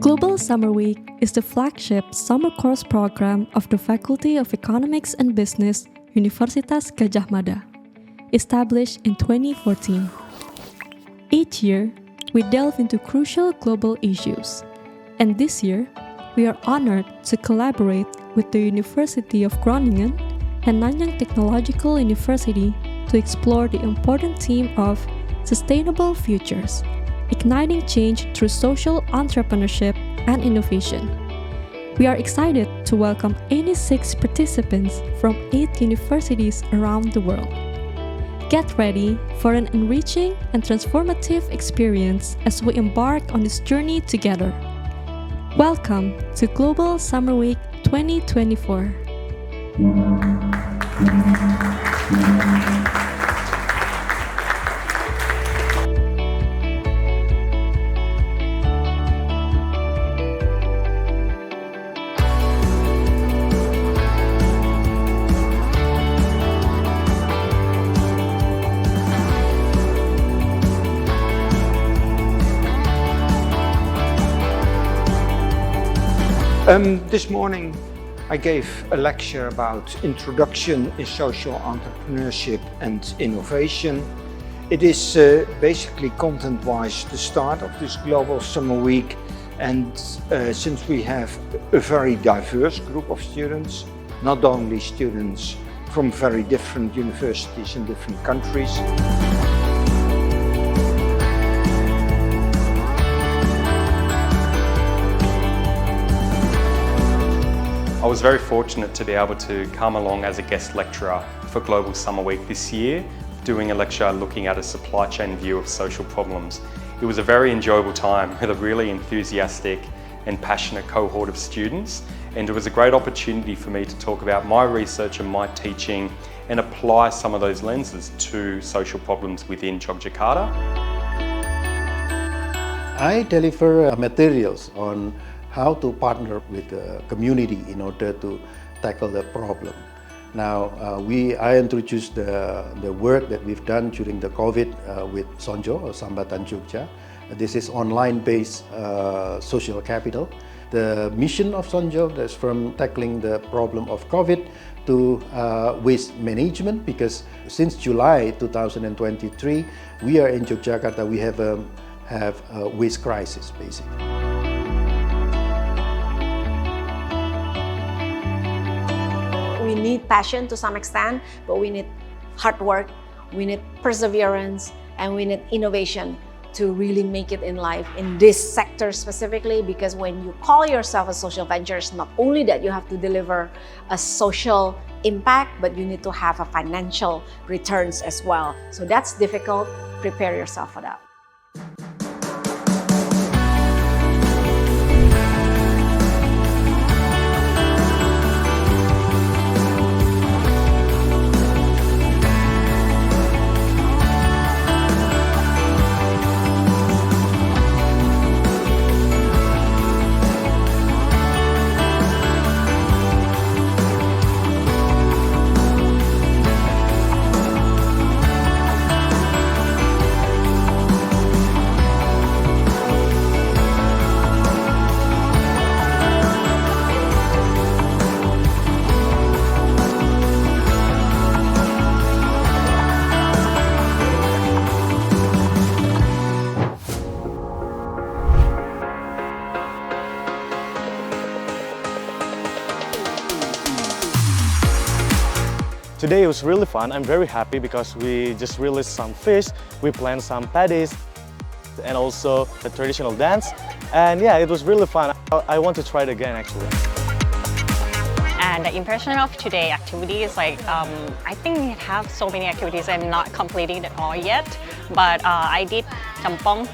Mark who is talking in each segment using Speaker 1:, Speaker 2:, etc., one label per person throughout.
Speaker 1: Global Summer Week is the flagship summer course program of the Faculty of Economics and Business, Universitas Gadjah Mada, established in 2014. Each year, we delve into crucial global issues, and this year, we are honored to collaborate with the University of Groningen and Nanyang Technological University to explore the important theme of sustainable futures, igniting change through social entrepreneurship and innovation. We are excited to welcome 86 participants from 8 universities around the world. Get ready for an enriching and transformative experience as we embark on this journey together. Welcome to Global Summer Week 2024.
Speaker 2: This morning I gave a lecture about Introduction in Social Entrepreneurship and Innovation. It is basically content-wise the start of this Global Summer Week, and since we have a very diverse group of students, not only students from very different universities in different countries.
Speaker 3: I was very fortunate to be able to come along as a guest lecturer for Global Summer Week this year, doing a lecture looking at a supply chain view of social problems. It was a very enjoyable time with a really enthusiastic and passionate cohort of students, and it was a great opportunity for me to talk about my research and my teaching and apply some of those lenses to social problems within Yogyakarta.
Speaker 4: I deliver materials on how to partner with the community in order to tackle the problem. Now, I introduced the work that we've done during the COVID with Sonjo, or Sambatan Jogja. This is online-based social capital. The mission of Sonjo is from tackling the problem of COVID to waste management, because since July 2023, we are in Yogyakarta, we have a waste crisis, basically.
Speaker 5: We need passion to some extent, but we need hard work, we need perseverance, and we need innovation to really make it in life in this sector specifically, because when you call yourself a social venture, it's not only that you have to deliver a social impact, but you need to have a financial returns as well. So that's difficult. Prepare yourself for that.
Speaker 6: Today it was really fun. I'm very happy because we just released some fish, we planned some paddies, and also the traditional dance. And yeah, it was really fun. I want to try it again, actually.
Speaker 7: And the impression of today activity is like, I think we have so many activities. I'm not completing it all yet, but I did jamplong,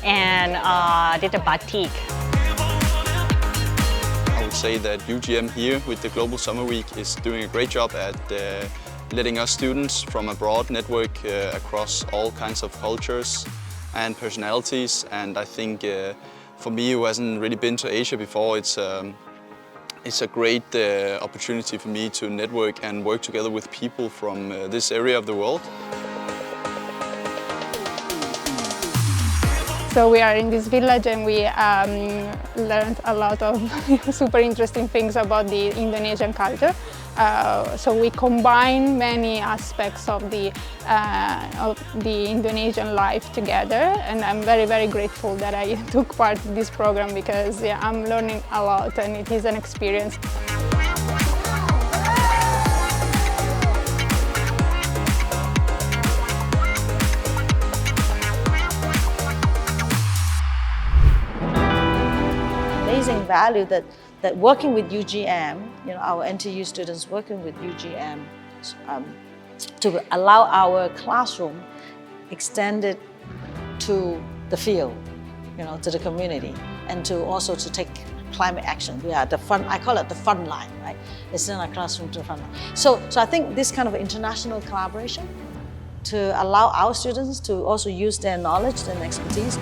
Speaker 7: and did a batik.
Speaker 8: I would say that UGM here with the Global Summer Week is doing a great job at letting us students from abroad network across all kinds of cultures and personalities. And I think for me, who hasn't really been to Asia before, it's a great opportunity for me to network and work together with people from this area of the world.
Speaker 9: So we are in this village and we learned a lot of super interesting things about the Indonesian culture. So we combine many aspects of the Indonesian life together, and I'm very, very grateful that I took part in this program because yeah, I'm learning a lot and it is an experience.
Speaker 5: Amazing value that working with UGM, our NTU students working with UGM, to allow our classroom extended to the field, to the community, and to also to take climate action. We are the front, I call it the front line, right? It's in our classroom to the front line. So I think this kind of international collaboration to allow our students to also use their knowledge and expertise.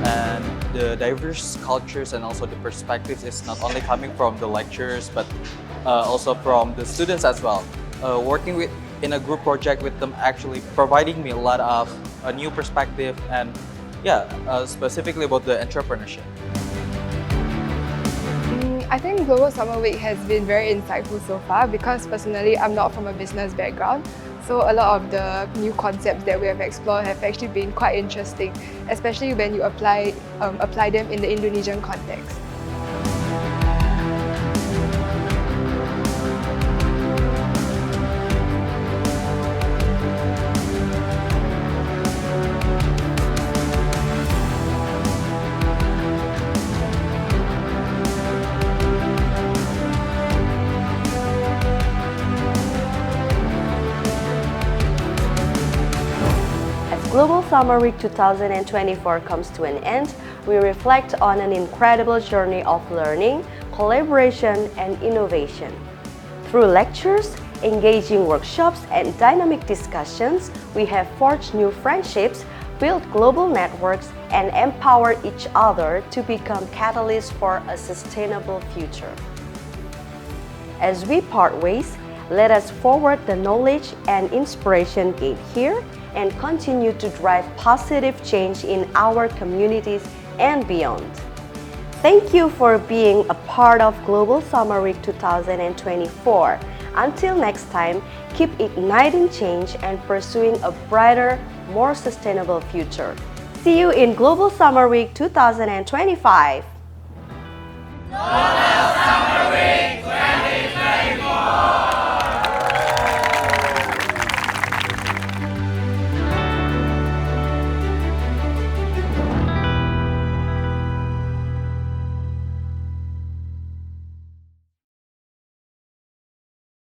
Speaker 10: And the diverse cultures and also the perspectives is not only coming from the lecturers, but also from the students as well. Working in a group project with them actually providing me a lot of a new perspective and specifically about the entrepreneurship.
Speaker 11: I think Global Summer Week has been very insightful so far because personally I'm not from a business background. So a lot of the new concepts that we have explored have actually been quite interesting, especially when you apply them in the Indonesian context.
Speaker 12: Global Summer Week 2024 comes to an end, we reflect on an incredible journey of learning, collaboration, and innovation. Through lectures, engaging workshops, and dynamic discussions, we have forged new friendships, built global networks, and empowered each other to become catalysts for a sustainable future. As we part ways, let us forward the knowledge and inspiration gained here and continue to drive positive change in our communities and beyond. Thank you for being a part of Global Summer Week 2024. Until next time, keep igniting change and pursuing a brighter, more sustainable future. See you in Global Summer Week 2025.
Speaker 13: Global Summer Week 2024!